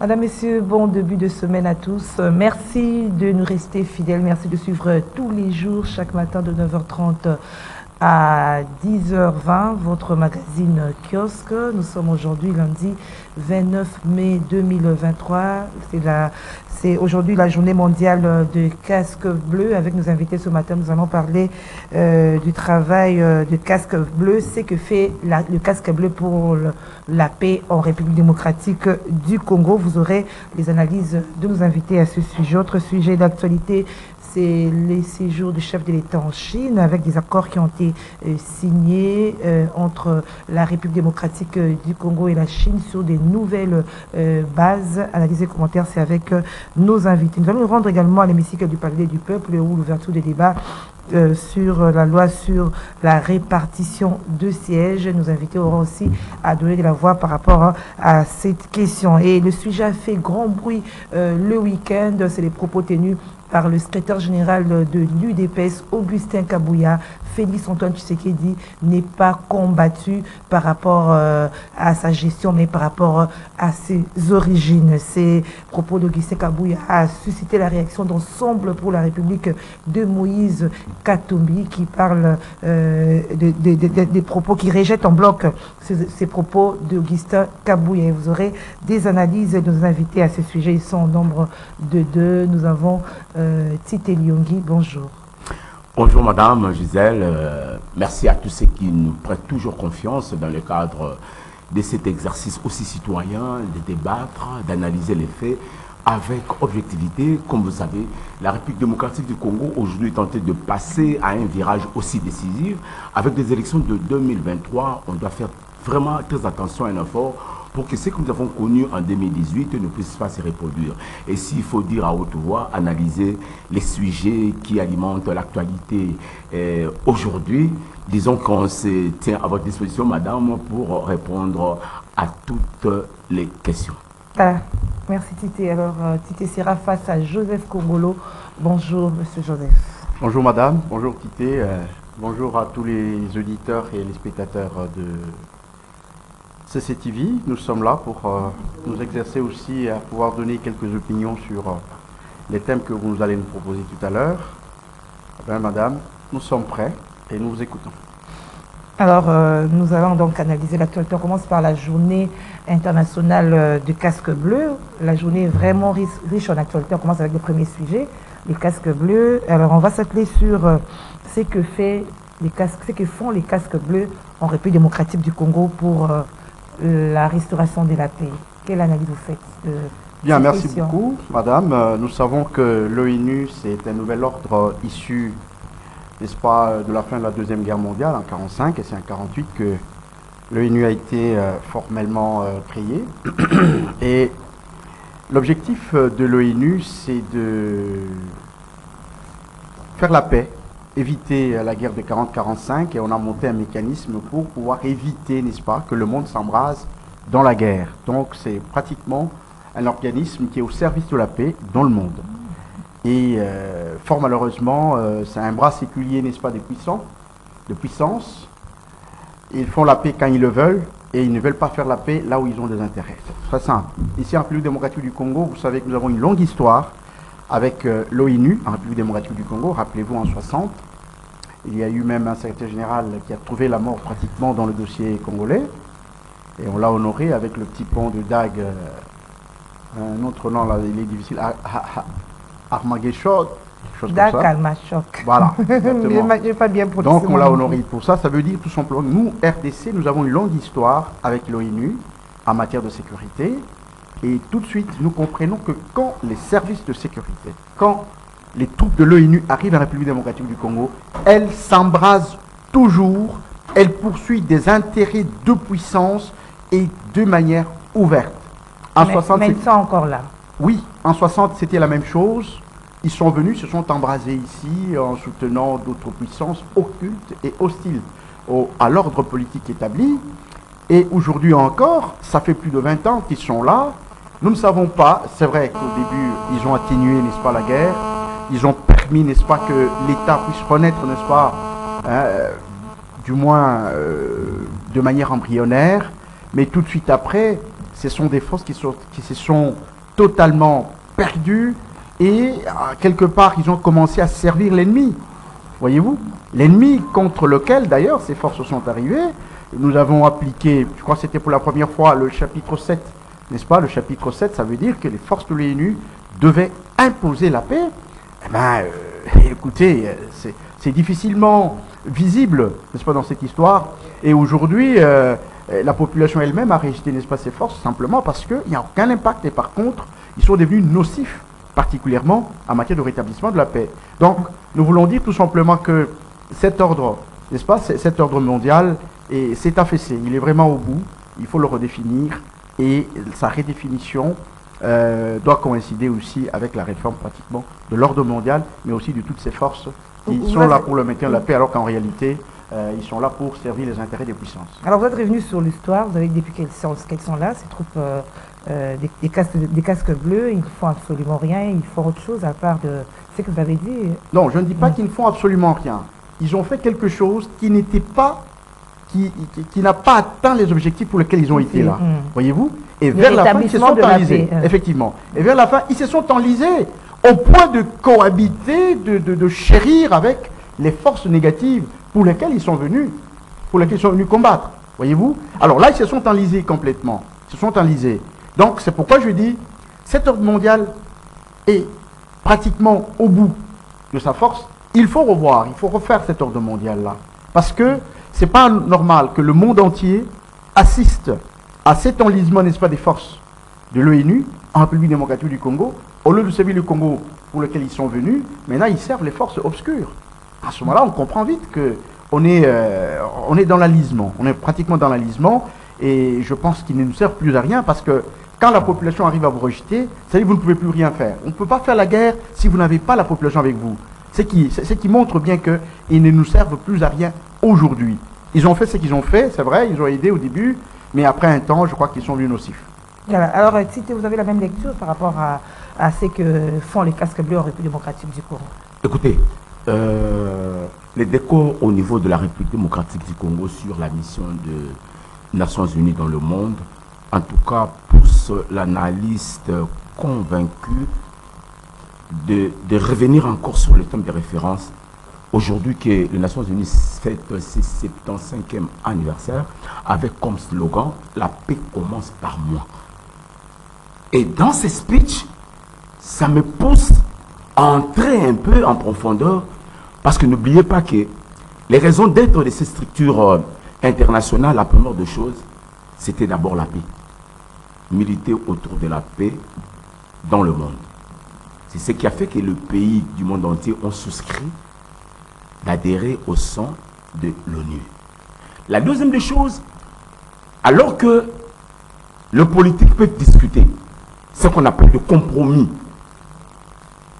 Madame, Messieurs, bon début de semaine à tous. Merci de nous rester fidèles. Merci de suivre tous les jours, chaque matin de 9h30 à 10h20, votre magazine Kiosque. Nous sommes aujourd'hui lundi 29 mai 2023. C'est aujourd'hui la journée mondiale de casque bleu. Avec nos invités ce matin, nous allons parler du travail de casque bleu. C'est que fait le casque bleu pour la paix en République démocratique du Congo. Vous aurez les analyses de nos invités à ce sujet. Autre sujet d'actualité, c'est les séjours du chef de l'État en Chine avec des accords qui ont été signés entre la République démocratique du Congo et la Chine sur des nouvelles bases. Analyse et commentaires, c'est avec nos invités. Nous allons nous rendre également à l'hémicycle du Palais du Peuple où l'ouverture des débats sur la loi sur la répartition de sièges. Nos invités auront aussi à donner de la voix par rapport à cette question. Et le sujet a fait grand bruit le week-end. C'est les propos tenus par le secrétaire général de l'UDPS, Augustin Kabouya. Félix Antoine Tshisekedi n'est pas combattu par rapport à sa gestion, mais par rapport à ses origines. Ces propos d'Augustin Kabouya a suscité la réaction d'Ensemble pour la République de Moïse Katumbi, qui parle des propos, qui rejette en bloc ces propos d'Augustin Kabouya. Vous aurez des analyses de nos invités à ce sujet. Ils sont au nombre de deux. Nous avons Tite Lyongi, bonjour. Bonjour Madame Gisèle, merci à tous ceux qui nous prêtent toujours confiance dans le cadre de cet exercice aussi citoyen, de débattre, d'analyser les faits avec objectivité. Comme vous savez, la République démocratique du Congo aujourd'hui est tentée de passer à un virage aussi décisif. Avec des élections de 2023, on doit faire vraiment très attention à un effort pour que ce que nous avons connu en 2018 ne puisse pas se reproduire. Et s'il faut dire à haute voix, analyser les sujets qui alimentent l'actualité aujourd'hui, disons qu'on se tient à votre disposition, madame, pour répondre à toutes les questions. Merci Tite. Alors, Tite sera face à Joseph Kongolo. Bonjour, monsieur Joseph. Bonjour madame, bonjour Tite, bonjour à tous les auditeurs et les spectateurs de CCTV. Nous sommes là pour nous exercer aussi à pouvoir donner quelques opinions sur les thèmes que vous allez nous proposer tout à l'heure. Madame, nous sommes prêts et nous vous écoutons. Alors, nous allons donc analyser l'actualité. On commence par la journée internationale du casque bleu. La journée est vraiment riche en actualité. On commence avec le premier sujet, les casques bleus. Alors, on va s'atteler sur ce que font les casques bleus en République démocratique du Congo pour la restauration de la paix. Quelle analyse vous faites de Bien, cette merci question? beaucoup, madame. Nous savons que l'ONU, c'est un nouvel ordre issu, n'est-ce pas, de la fin de la Deuxième Guerre mondiale, en 1945, et c'est en 1948 que l'ONU a été formellement créée. Et l'objectif de l'ONU, c'est de faire la paix, éviter la guerre de 40-45, et on a monté un mécanisme pour pouvoir éviter, n'est-ce pas, que le monde s'embrase dans la guerre. Donc c'est pratiquement un organisme qui est au service de la paix dans le monde. Et fort malheureusement, c'est un bras séculier, n'est-ce pas, des puissants, de puissance. Ils font la paix quand ils le veulent, et ils ne veulent pas faire la paix là où ils ont des intérêts. C'est très simple. Ici en République démocratique du Congo, vous savez que nous avons une longue histoire avec l'ONU en République démocratique du Congo. Rappelez-vous, en 1960, il y a eu même un secrétaire général qui a trouvé la mort pratiquement dans le dossier congolais. Et on l'a honoré avec le petit pont de Dague, un autre nom, là, il est difficile, Armageshot, chose comme ça. Almachok. Voilà, exactement. Pas bien Donc on l'a honoré pour ça. Ça veut dire tout simplement, nous, RDC, nous avons une longue histoire avec l'ONU en matière de sécurité. Et tout de suite, nous comprenons que quand les services de sécurité, quand les troupes de l'ONU arrivent en République démocratique du Congo, elles s'embrasent toujours, elles poursuivent des intérêts de puissance et de manière ouverte. Mais ils sont encore là. Oui, en 60, c'était la même chose. Ils sont venus, se sont embrasés ici en soutenant d'autres puissances occultes et hostiles à l'ordre politique établi. Et aujourd'hui encore, ça fait plus de 20 ans qu'ils sont là. Nous ne savons pas, c'est vrai qu'au début, ils ont atténué, n'est-ce pas, la guerre. Ils ont permis, n'est-ce pas, que l'État puisse renaître, n'est-ce pas, du moins de manière embryonnaire. Mais tout de suite après, ce sont des forces qui se sont totalement perdues et quelque part, ils ont commencé à servir l'ennemi. Voyez-vous, l'ennemi contre lequel, d'ailleurs, ces forces sont arrivées. Nous avons appliqué, je crois que c'était pour la première fois, le chapitre 7, n'est-ce pas? Le chapitre 7, ça veut dire que les forces de l'ONU devaient imposer la paix. Eh bien, écoutez, c'est difficilement visible, n'est-ce pas, dans cette histoire. Et aujourd'hui, la population elle-même a rejeté, n'est-ce pas, ces forces, simplement parce qu'il n'y a aucun impact. Et par contre, ils sont devenus nocifs, particulièrement en matière de rétablissement de la paix. Donc, nous voulons dire tout simplement que cet ordre, n'est-ce pas, cet ordre mondial, c'est affaissé. Il est vraiment au bout. Il faut le redéfinir. Et sa redéfinition doit coïncider aussi avec la réforme pratiquement de l'ordre mondial, mais aussi de toutes ces forces qui sont là pour le maintien de la paix, alors qu'en réalité, ils sont là pour servir les intérêts des puissances. Alors vous êtes revenu sur l'histoire, vous avez dit depuis qu'elles sont là, ces troupes des casques bleus, ils ne font absolument rien, ils font autre chose à part de ce que vous avez dit. Non, je ne dis pas qu'ils ne font absolument rien. Ils ont fait quelque chose qui n'était pas, qui n'a pas atteint les objectifs pour lesquels ils ont été là. Voyez-vous? Et vers la fin, ils se sont enlisés. Effectivement. Et vers la fin, ils se sont enlisés au point de cohabiter, de chérir avec les forces négatives pour lesquelles ils sont venus, combattre. Voyez-vous? Alors là, ils se sont enlisés complètement. Ils se sont enlisés. Donc, c'est pourquoi je dis, cet ordre mondial est pratiquement au bout de sa force. Il faut revoir, il faut refaire cet ordre mondial-là. Parce que c'est pas normal que le monde entier assiste à cet enlisement, n'est-ce pas, des forces de l'ONU en République démocratique du Congo. Au lieu de servir le Congo pour lequel ils sont venus, maintenant ils servent les forces obscures. À ce moment-là, on comprend vite qu'on est dans l'enlisement. On est pratiquement dans l'enlisement et je pense qu'ils ne nous servent plus à rien parce que quand la population arrive à vous rejeter, ça veut dire que vous ne pouvez plus rien faire. On ne peut pas faire la guerre si vous n'avez pas la population avec vous. C'est qui montre bien qu'ils ne nous servent plus à rien aujourd'hui. Ils ont fait ce qu'ils ont fait, c'est vrai, ils ont aidé au début, mais après un temps, je crois qu'ils sont venus nocifs. Voilà. Alors, si vous avez la même lecture par rapport à ce que font les casques bleus en République démocratique du Congo. Écoutez, les décors au niveau de la République démocratique du Congo sur la mission des Nations Unies dans le monde, en tout cas, pousse l'analyste convaincu de revenir encore sur le thème de référence. Aujourd'hui, que les Nations Unies fêtent ses 75e anniversaire avec comme slogan « La paix commence par moi ». Et dans ces speeches, ça me pousse à entrer un peu en profondeur parce que n'oubliez pas que les raisons d'être de ces structures internationales, la première des choses, c'était d'abord la paix. Militer autour de la paix dans le monde. C'est ce qui a fait que les pays du monde entier ont souscrit d'adhérer au sein de l'ONU. La deuxième des choses, alors que le politique peut discuter, ce qu'on appelle des compromis.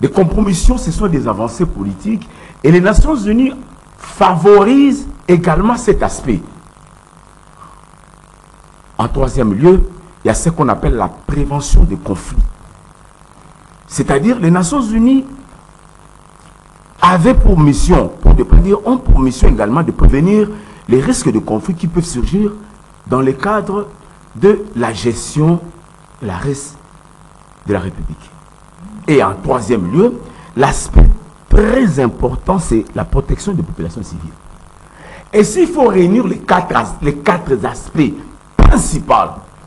Des compromissions, ce sont des avancées politiques et les Nations Unies favorisent également cet aspect. En troisième lieu, il y a ce qu'on appelle la prévention des conflits. C'est-à-dire les Nations Unies avaient pour mission, pour ne pas dire ont pour mission également de prévenir les risques de conflits qui peuvent surgir dans le cadre de la gestion de la reste de la République. Et en troisième lieu, l'aspect très important, c'est la protection des populations civiles. Et s'il faut réunir les quatre aspects principaux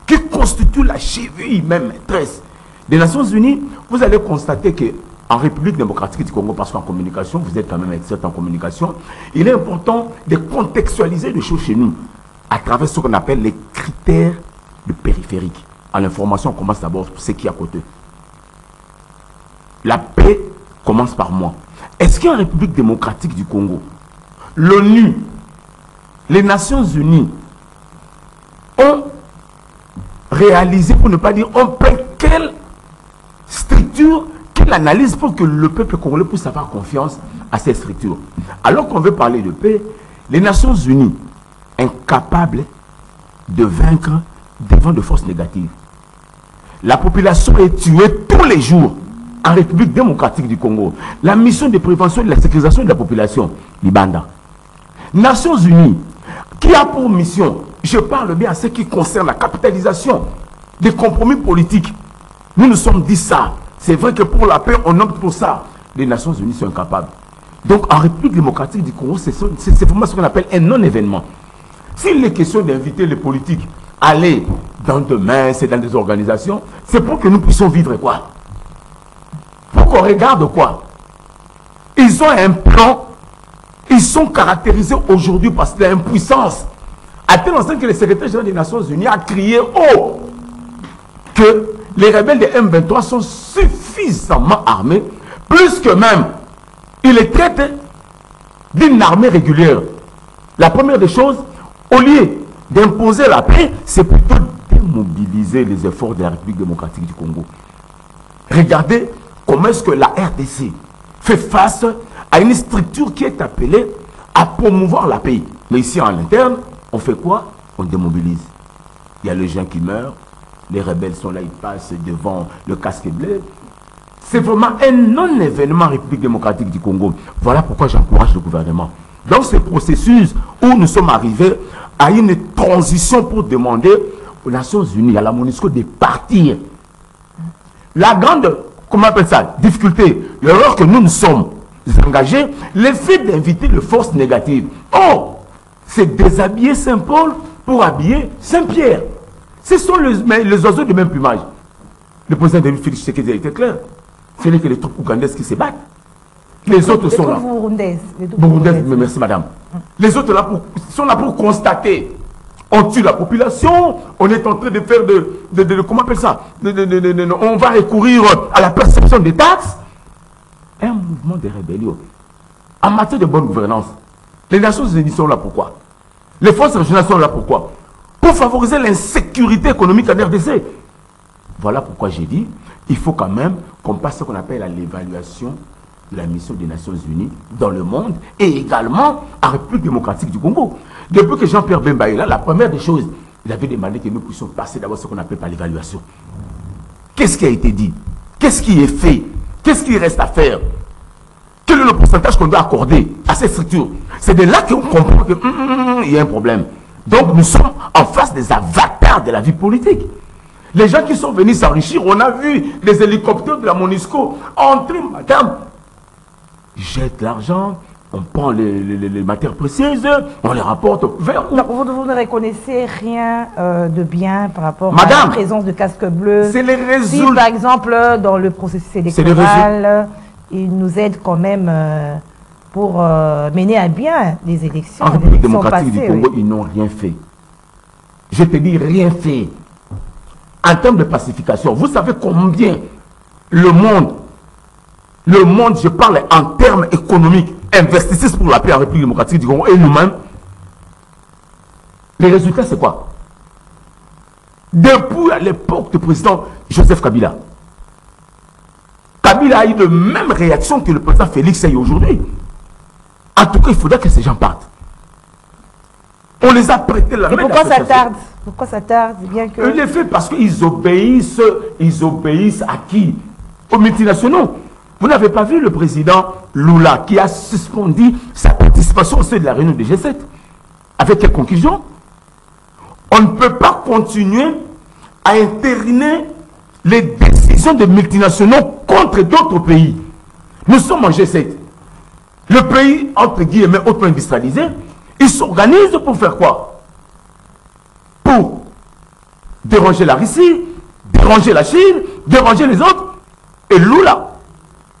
qui constituent la cheville même maîtresse des Nations Unies, vous allez constater que en République démocratique du Congo, parce qu'en communication, vous êtes quand même expert en communication, il est important de contextualiser les choses chez nous à travers ce qu'on appelle les critères de périphérique. En information, on commence d'abord pour ce qui est à côté. La paix commence par moi. Est-ce qu'en République démocratique du Congo, l'ONU, les Nations Unies ont réalisé, pour ne pas dire, ont pris quelle structure, quelle analyse pour que le peuple congolais puisse avoir confiance à ces structures? Alors qu'on veut parler de paix, les Nations Unies, incapables de vaincre devant de forces négatives. La population est tuée tous les jours en République démocratique du Congo. La mission de prévention et de la sécurisation de la population, Libanda. Nations Unies, qui a pour mission, je parle bien à ce qui concerne la capitalisation des compromis politiques. Nous nous sommes dit ça. C'est vrai que pour la paix, on opte pour ça. Les Nations Unies sont incapables. Donc en République démocratique du Congo, c'est vraiment ce qu'on appelle un non-événement. S'il est question d'inviter les politiques à aller dans demain, c'est dans des organisations, c'est pour que nous puissions vivre quoi? Pour qu'on regarde quoi? Ils ont un plan, ils sont caractérisés aujourd'hui parce de l'impuissance. À tel instant que le secrétaire général des Nations Unies a crié haut que les rebelles de M23 sont suffisamment armés, plus que même, il les traite d'une armée régulière. La première des choses, au lieu d'imposer la paix, c'est plutôt démobiliser les efforts de la République démocratique du Congo. Regardez comment est-ce que la RDC fait face à une structure qui est appelée à promouvoir la paix. Mais ici en interne, on fait quoi? On démobilise. Il y a les gens qui meurent, les rebelles sont là, ils passent devant le casque bleu. C'est vraiment un non-événement République démocratique du Congo. Voilà pourquoi j'encourage le gouvernement. Dans ce processus où nous sommes arrivés à une transition pour demander aux Nations Unies, à la MONUSCO de partir. La grande, comment on appelle ça, difficulté, l'erreur que nous nous sommes engagés, le fait d'inviter les forces négatives. Oh, c'est déshabiller Saint-Paul pour habiller Saint-Pierre. Ce sont les oiseaux du même plumage. Le président de Félix Tshisekedi a été clair. Ce n'est que les troupes ougandaises qui se battent. Les autres sont là. Burundaises, merci madame. Les autres sont là pour constater. On tue la population, on est en train de faire comment on appelle ça, on va recourir à la perception des taxes. Un mouvement de rébellion. En matière de bonne gouvernance, les Nations Unies sont là pourquoi? Les forces régionales sont là pourquoi? Pour favoriser l'insécurité économique en RDC. Voilà pourquoi j'ai dit, il faut quand même qu'on passe ce qu'on appelle à l'évaluation de la mission des Nations Unies dans le monde et également en République démocratique du Congo. Depuis que Jean-Pierre Bemba est là, la première des choses, il avait demandé que nous puissions passer d'abord ce qu'on appelle par l'évaluation. Qu'est-ce qui a été dit? Qu'est-ce qui est fait? Qu'est-ce qui reste à faire? Quel est le pourcentage qu'on doit accorder à ces structures? C'est de là qu'on comprend qu'il y a un problème. Donc nous sommes en face des avatars de la vie politique. Les gens qui sont venus s'enrichir, on a vu les hélicoptères de la MONUSCO entrer, madame, ils jettent l'argent, on prend les matières précieuses, on les rapporte vers où? Vous ne reconnaissez rien de bien par rapport madame, à la présence de casques bleus. C'est les résultats. Si par exemple dans le processus électoral, ils nous aident quand même pour mener à bien les élections. En République démocratique du Congo, oui, ils n'ont rien fait. Je te dis rien fait. En termes de pacification, vous savez combien le monde, je parle en termes économiques, investissent pour la paix en République démocratique du Congo et nous-mêmes. Les résultats, c'est quoi? Depuis à l'époque du président Joseph Kabila, Kabila a eu la même réaction que le président Félix a eu aujourd'hui. En tout cas, il faudra que ces gens partent. On les a prêté la main. Et pourquoi ça tarde? Pourquoi ça tarde? Bien que... Il est fait parce qu'ils obéissent à qui? Aux multinationaux. Vous n'avez pas vu le président Lula qui a suspendu sa participation au sein de la réunion du G7? Avec quelle conclusion? On ne peut pas continuer à entériner les décisions de multinationaux contre d'autres pays. Nous sommes en G7. Le pays, entre guillemets, hautement industrialisé, ils s'organisent pour faire quoi? Pour déranger la Russie, déranger la Chine, déranger les autres. Et Lula,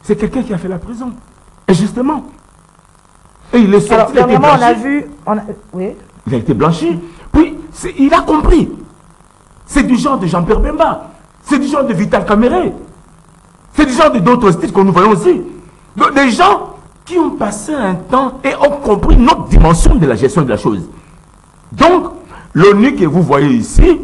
c'est quelqu'un qui a fait la prison. Et justement. Et il est sorti. Alors, dernièrement, on a vu... oui. Il a été blanchi. Puis, il a compris. C'est du genre de Jean-Pierre Bemba. C'est du genre de Vital Kamere. C'est du genre d'autres styles que nous voyons aussi. Donc, des gens qui ont passé un temps et ont compris notre dimension de la gestion de la chose. Donc, l'ONU que vous voyez ici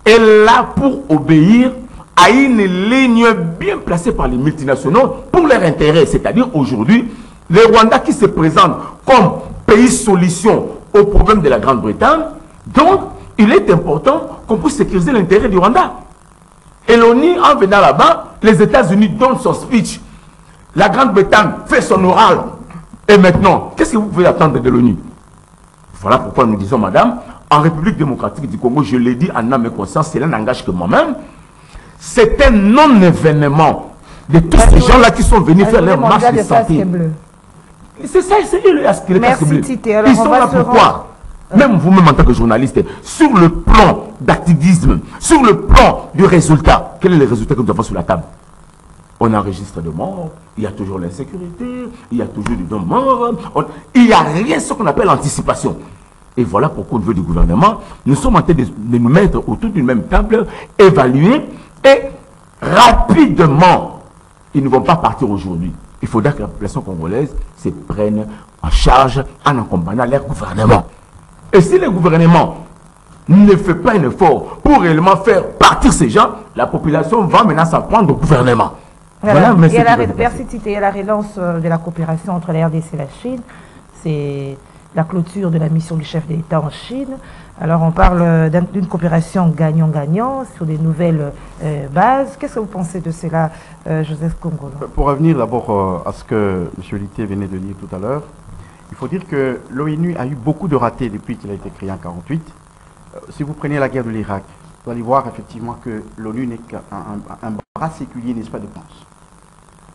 est là pour obéir à une ligne bien placée par les multinationaux pour leur intérêt. C'est-à-dire aujourd'hui, le Rwanda qui se présente comme pays solution au problème de la Grande-Bretagne, donc il est important qu'on puisse sécuriser l'intérêt du Rwanda. Et l'ONU, en venant là-bas, les États-Unis donnent son speech. La Grande-Bretagne fait son oral. Et maintenant, qu'est-ce que vous pouvez attendre de l'ONU? Voilà pourquoi nous disons, madame, en République démocratique du Congo, je l'ai dit en âme et conscience, cela n'engage que moi-même, c'est un non-événement de tous ces gens-là qui sont venus faire leur marche de santé. C'est ça, c'est le casque bleu. Ils sont là pourquoi? Même vous-même en tant que journaliste, sur le plan d'activisme, sur le plan du résultat, quel est le résultat que nous avons sur la table? On enregistre de morts, il y a toujours l'insécurité, il y a toujours des morts, il n'y a rien ce qu'on appelle anticipation. Et voilà pourquoi au niveau du gouvernement, nous sommes en train de nous mettre autour d'une même table, évaluer et rapidement, ils ne vont pas partir aujourd'hui. Il faudra que la population congolaise se prenne en charge en accompagnant leur gouvernement. Et si le gouvernement ne fait pas un effort pour réellement faire partir ces gens, la population va maintenant s'en prendre au gouvernement. Voilà, merci Tite. Il y a la relance de la coopération entre la RDC et la Chine. C'est la clôture de la mission du chef de l'État en Chine. Alors on parle d'une coopération gagnant-gagnant sur des nouvelles bases. Qu'est-ce que vous pensez de cela, Joseph Kongolo? Pour revenir d'abord à ce que M. Litté venait de dire tout à l'heure, il faut dire que l'ONU a eu beaucoup de ratés depuis qu'il a été créé en 1948. Si vous prenez la guerre de l'Irak, vous allez voir effectivement que l'ONU n'est qu'un bras séculier, n'est-ce pas, de France.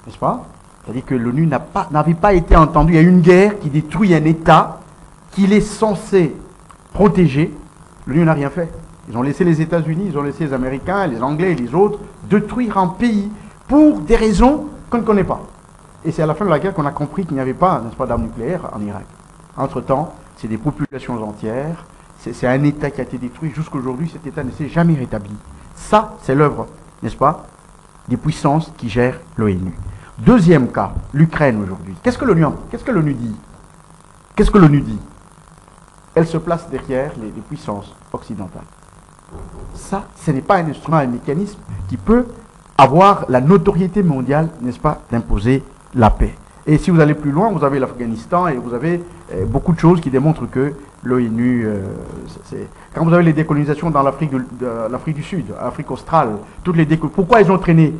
N'est-ce pas? C'est-à-dire que l'ONU n'avait pas été entendue. Il y a une guerre qui détruit un État qu'il est censé protéger. L'ONU n'a rien fait. Ils ont laissé les États-Unis, ils ont laissé les Américains, les Anglais et les autres détruire un pays pour des raisons qu'on ne connaît pas. Et c'est à la fin de la guerre qu'on a compris qu'il n'y avait pas, n'est-ce pas, d'armes nucléaires en Irak. Entre-temps, c'est des populations entières, c'est un État qui a été détruit. Jusqu'aujourd'hui, cet État ne s'est jamais rétabli. Ça, c'est l'œuvre, n'est-ce pas, des puissances qui gèrent l'ONU. Deuxième cas, l'Ukraine aujourd'hui. Qu'est-ce que l'ONU dit? Qu'est-ce que l'ONU dit? Elle se place derrière les puissances occidentales. Ça, ce n'est pas un instrument, un mécanisme qui peut avoir la notoriété mondiale, n'est-ce pas, d'imposer la paix. Et si vous allez plus loin, vous avez l'Afghanistan et vous avez beaucoup de choses qui démontrent que l'ONU, quand vous avez les décolonisations dans l'Afrique du Sud, l'Afrique australe, toutes les pourquoi ils ont traîné?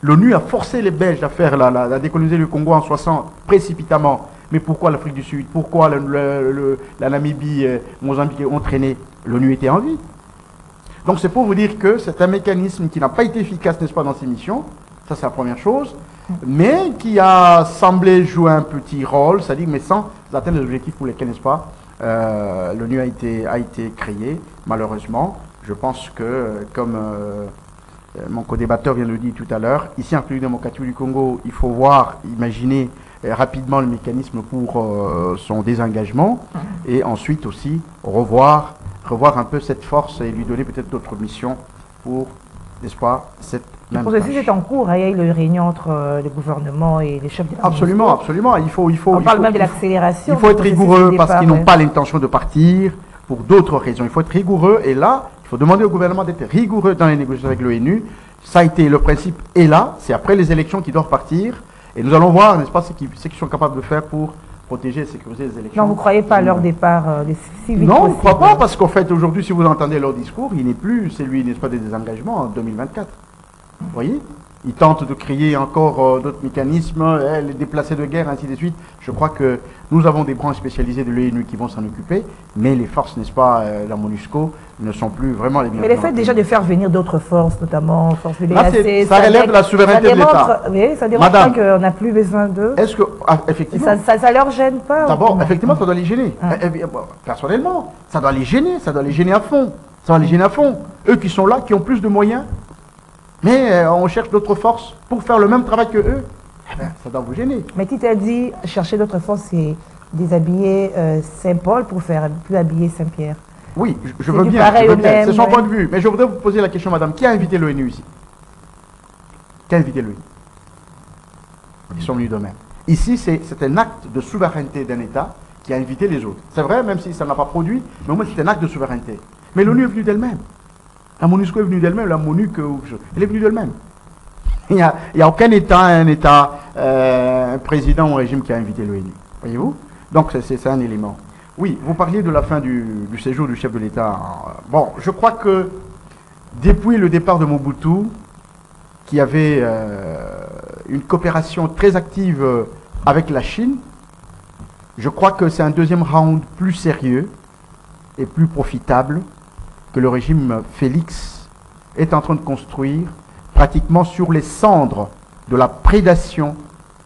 L'ONU a forcé les Belges à faire la décoloniser le Congo en 60 précipitamment. Mais pourquoi l'Afrique du Sud? Pourquoi la Namibie, Mozambique ont traîné? L'ONU était en vie. Donc c'est pour vous dire que c'est un mécanisme qui n'a pas été efficace, n'est-ce pas, dans ses missions. Ça, c'est la première chose. Mais qui a semblé jouer un petit rôle, c'est-à-dire, mais sans atteindre les objectifs pour lesquels, n'est-ce pas, l'ONU a été créée, malheureusement. Je pense que, comme mon co-débatteur vient de le dire tout à l'heure, ici en République démocratique du Congo, il faut imaginer rapidement le mécanisme pour son désengagement et ensuite aussi revoir un peu cette force et lui donner peut-être d'autres missions pour, n'est-ce pas, cette même tâche. Le processus est en cours, il y a eu une réunion entre le gouvernement et les chefs d'État. Absolument. On parle même de l'accélération. Il faut être rigoureux parce qu'ils n'ont pas l'intention de partir pour d'autres raisons. Il faut être rigoureux et là, il faut demander au gouvernement d'être rigoureux dans les négociations avec l'ONU. Ça a été, le principe est là, c'est après les élections qu'ils doivent partir. Et nous allons voir, n'est-ce pas, ce qu'ils sont capables de faire pour protéger et sécuriser les élections. Non, vous ne croyez pas à leur départ si vite Non, possible? je ne crois pas, parce qu'en fait, aujourd'hui, si vous entendez leur discours, il n'est plus celui, n'est-ce pas, des désengagements en 2024. Vous voyez? Ils tentent de créer encore d'autres mécanismes, les déplacés de guerre, ainsi de suite. Je crois que nous avons des branches spécialisées de l'ONU qui vont s'en occuper, mais les forces, n'est-ce pas, la MONUSCO, ne sont plus vraiment les bienvenues. Mais le fait déjà de faire venir d'autres forces, notamment forces de l'EAC, ça relève de la souveraineté de l'État. Oui, ça démontre qu'on n'a plus besoin d'eux. Est-ce que, effectivement... Ça ne leur gêne pas? D'abord, effectivement, ça doit les gêner. Personnellement, ça doit les gêner à fond. Ça doit les gêner à fond. Eux qui sont là, qui ont plus de moyens, mais on cherche d'autres forces pour faire le même travail que eux. Eh bien, ça doit vous gêner. Mais Tite a dit, chercher d'autres forces, c'est déshabiller Saint-Paul pour faire plus habiller Saint-Pierre. Oui, je veux bien. C'est son point de vue. Mais je voudrais vous poser la question, madame. Qui a invité l'ONU ici? Qui a invité l'ONU? Ils sont venus d'eux-mêmes. Ici, c'est un acte de souveraineté d'un État qui a invité les autres. C'est vrai, même si ça n'a pas produit, mais au moins c'est un acte de souveraineté. Mais l'ONU est venue d'elle-même. La MONUSCO est venue d'elle-même, la MONUC, elle est venue d'elle-même. Il n'y a aucun État, un président ou un régime qui a invité l'ONU. Voyez-vous? Donc c'est un élément. Oui, vous parliez de la fin du séjour du chef de l'État. Bon, je crois que depuis le départ de Mobutu, qui avait une coopération très active avec la Chine, je crois que c'est un deuxième round plus sérieux et plus profitable que le régime Félix est en train de construire pratiquement sur les cendres de la prédation,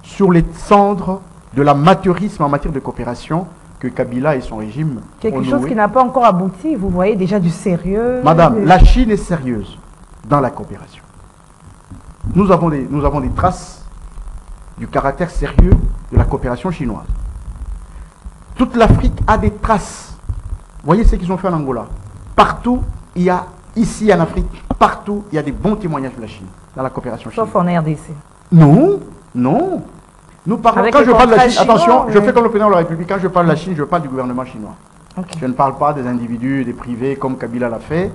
sur les cendres de l'amateurisme en matière de coopération que Kabila et son régime Quelque ont chose noué. qui n'a pas encore abouti, vous voyez déjà du sérieux. Madame, la Chine est sérieuse dans la coopération. Nous avons des traces du caractère sérieux de la coopération chinoise. Toute l'Afrique a des traces. Voyez ce qu'ils ont fait en Angola. Partout, il y a, ici en Afrique, partout, il y a des bons témoignages de la Chine, dans la coopération chinoise. Sauf en RDC. Non, non. Nous parlons, Avec quand les je parle de la contrats Chine, attention, chinois, je oui. fais comme le président de la République, quand je parle de la Chine, je parle du gouvernement chinois. Ok. Je ne parle pas des individus, des privés, comme Kabila l'a fait.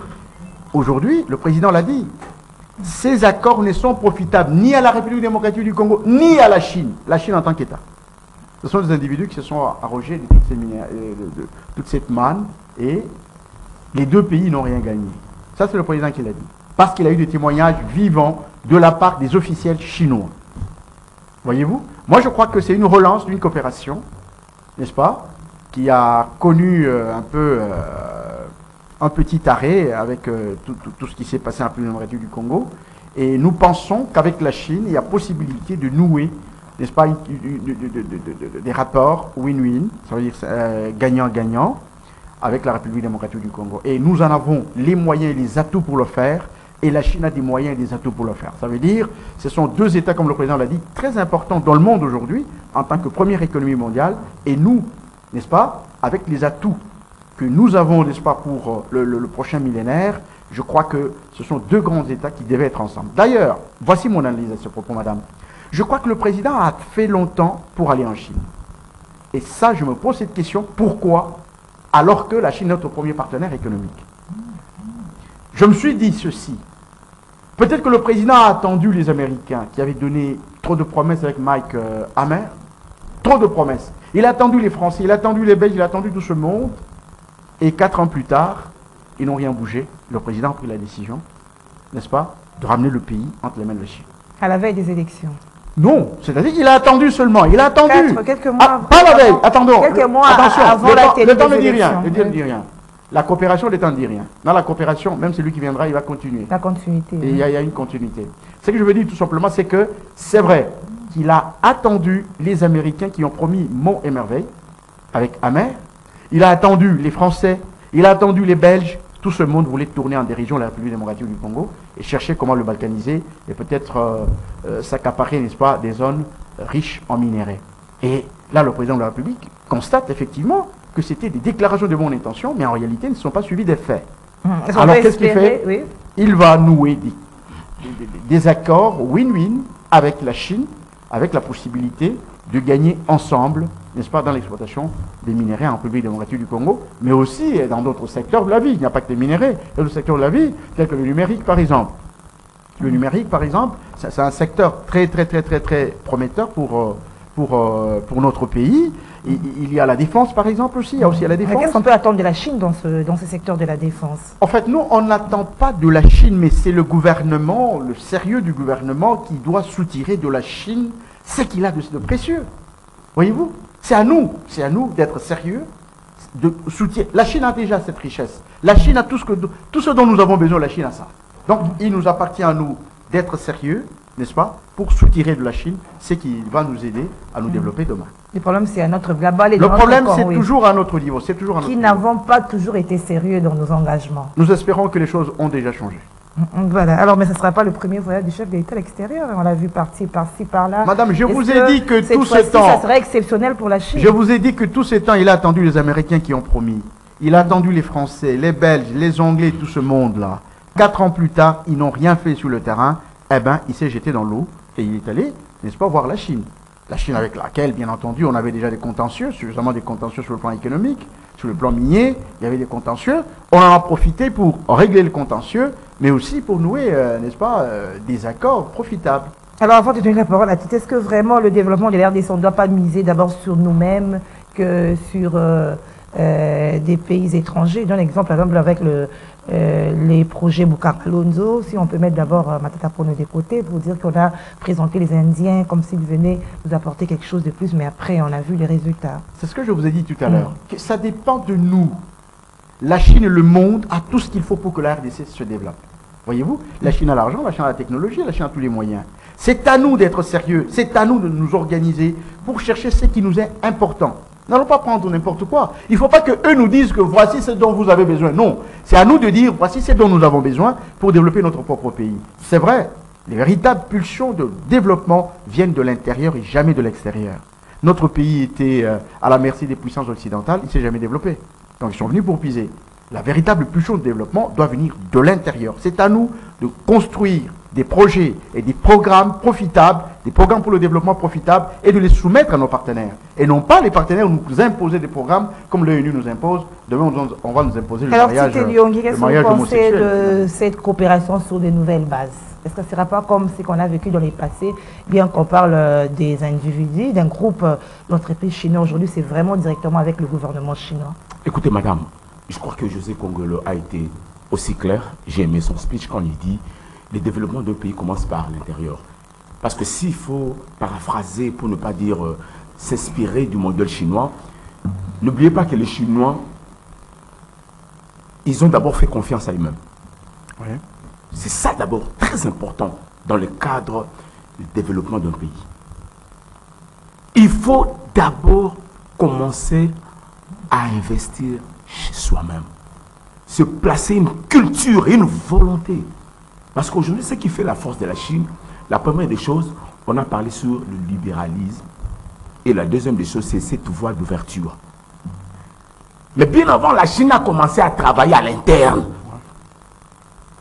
Aujourd'hui, le président l'a dit, ces accords ne sont profitables ni à la République démocratique du Congo, ni à la Chine en tant qu'État. Ce sont des individus qui se sont arrogés de toute cette manne et les deux pays n'ont rien gagné. Ça, c'est le président qui l'a dit. Parce qu'il a eu des témoignages vivants de la part des officiels chinois. Voyez-vous? Moi, je crois que c'est une relance d'une coopération, n'est-ce pas, qui a connu un petit arrêt avec tout ce qui s'est passé en République démocratique du Congo. Et nous pensons qu'avec la Chine, il y a possibilité de nouer, n'est-ce pas, des rapports win-win, ça veut dire gagnant-gagnant, avec la République démocratique du Congo. Et nous en avons les moyens et les atouts pour le faire, et la Chine a des moyens et des atouts pour le faire. Ça veut dire, ce sont deux États, comme le président l'a dit, très importants dans le monde aujourd'hui, en tant que première économie mondiale, et nous, n'est-ce pas, avec les atouts que nous avons, n'est-ce pas, pour le prochain millénaire, je crois que ce sont deux grands États qui devaient être ensemble. D'ailleurs, voici mon analyse à ce propos, madame. Je crois que le président a fait longtemps pour aller en Chine. Et ça, je me pose cette question, pourquoi, alors que la Chine est notre premier partenaire économique? Je me suis dit ceci. Peut-être que le président a attendu les Américains qui avaient donné trop de promesses avec Mike Hammer. Trop de promesses. Il a attendu les Français, il a attendu les Belges, il a attendu tout ce monde. Et 4 ans plus tard, ils n'ont rien bougé. Le président a pris la décision, n'est-ce pas, de ramener le pays entre les mains de la Chine. À la veille des élections. Non, c'est-à-dire qu'il a attendu seulement. Il a attendu. Quelques mois Ah, pas la veille, attendons. Quelques mois Attention, avant le la temps, le temps ne des dit rien. élections. Le temps ne dit rien. La coopération, le temps ne dit rien. Dans la coopération, même celui qui viendra, il va continuer. La continuité. Et il y a une continuité. Ce que je veux dire tout simplement, c'est que c'est vrai qu'il a attendu les Américains qui ont promis monts et merveilles avec Hammer. Il a attendu les Français, il a attendu les Belges. Tout ce monde voulait tourner en dérision la République démocratique du Congo et chercher comment le balkaniser et peut-être s'accaparer, n'est-ce pas, des zones riches en minerais. Et là, le président de la République constate effectivement que c'était des déclarations de bonne intention, mais en réalité ne sont pas suivies des faits. Alors qu'est-ce qu'il fait? Oui. Il va nouer des accords win-win avec la Chine, avec la possibilité de gagner ensemble, n'est-ce pas, dans l'exploitation des minerais en République démocratique du Congo, mais aussi dans d'autres secteurs de la vie. Il n'y a pas que des minerais, il y a d'autres secteurs de la vie, tels que le numérique par exemple. Le numérique par exemple, c'est un secteur très prometteur pour notre pays. Il y a la défense par exemple aussi, il y a aussi la défense. Qu'est-ce qu'on peut attendre de la Chine dans ce secteur de la défense? En fait, nous, on n'attend pas de la Chine, mais c'est le gouvernement, le sérieux du gouvernement qui doit soutirer de la Chine ce qu'il a de précieux. Voyez-vous? C'est à nous d'être sérieux, de soutien. La Chine a déjà cette richesse. La Chine a tout ce dont nous avons besoin, la Chine a ça. Donc, il nous appartient à nous d'être sérieux, n'est-ce pas, pour soutirer de la Chine ce qui va nous aider à nous développer demain. Le problème, c'est à notre global et Le problème, c'est toujours à notre niveau. C'est toujours à notre qui niveau. n'avons pas toujours été sérieux dans nos engagements. Nous espérons que les choses ont déjà changé. Voilà. Alors, mais ce ne sera pas le premier voyage du chef de l'État à l'extérieur. On l'a vu partir par-ci, par-là. Madame, je vous ai dit que tout ce temps... ça serait exceptionnel pour la Chine. Je vous ai dit que tout ce temps, il a attendu les Américains qui ont promis. Il a attendu les Français, les Belges, les Anglais, tout ce monde-là. 4 ans plus tard, ils n'ont rien fait sur le terrain. Eh bien, il s'est jeté dans l'eau et il est allé, n'est-ce pas, voir la Chine. La Chine avec laquelle, bien entendu, on avait déjà des contentieux, suffisamment des contentieux sur le plan économique, sur le plan minier, il y avait des contentieux. On en a profité pour régler le contentieux, mais aussi pour nouer, n'est-ce pas, des accords profitables. Alors, avant de donner la parole à Tite, est-ce que vraiment le développement de l'RDC, on ne doit pas miser d'abord sur nous-mêmes que sur des pays étrangers? Je donne un exemple, par exemple, avec les projets Boukakalonzo. Si on peut mettre d'abord Matata Ponyo de côté pour dire qu'on a présenté les Indiens comme s'ils venaient nous apporter quelque chose de plus, mais après, on a vu les résultats. C'est ce que je vous ai dit tout à l'heure. Que ça dépend de nous. la Chine et le monde a tout ce qu'il faut pour que la RDC se développe. Voyez-vous, la Chine a l'argent, la Chine a la technologie, la Chine a tous les moyens. C'est à nous d'être sérieux, c'est à nous de nous organiser pour chercher ce qui nous est important. N'allons pas prendre n'importe quoi. Il ne faut pas qu'eux nous disent que voici ce dont vous avez besoin. Non, c'est à nous de dire voici ce dont nous avons besoin pour développer notre propre pays. C'est vrai, les véritables pulsions de développement viennent de l'intérieur et jamais de l'extérieur. Notre pays était à la merci des puissances occidentales, il ne s'est jamais développé. Donc ils sont venus pour piser. La véritable pulsion de développement doit venir de l'intérieur. C'est à nous de construire des projets et des programmes profitables, des programmes pour le développement profitable et de les soumettre à nos partenaires. Et non pas les partenaires nous imposer des programmes comme l'ONU nous impose. Demain, on va nous imposer le mariage homosexuel. Alors, Tite qu'est-ce que vous pensez de cette coopération sur de nouvelles bases? Est-ce que ce ne sera pas comme ce qu'on a vécu dans les passés, bien qu'on parle des individus, d'un groupe d'entreprises chinois aujourd'hui, c'est vraiment directement avec le gouvernement chinois? Écoutez, madame, je crois que José Kongolo a été aussi clair. J'ai aimé son speech quand il dit le développement d'un pays commence par l'intérieur. Parce que s'il faut paraphraser, pour ne pas dire s'inspirer du modèle chinois, n'oubliez pas que les Chinois, ils ont d'abord fait confiance à eux-mêmes. Ouais. C'est ça d'abord très important dans le cadre du développement d'un pays. Il faut d'abord commencer à investir chez soi-même. Se placer une culture et une volonté. Parce qu'aujourd'hui, ce qui fait la force de la Chine, la première des choses, on a parlé sur le libéralisme. Et la deuxième des choses, c'est cette voie d'ouverture. Mais bien avant, la Chine a commencé à travailler à l'interne.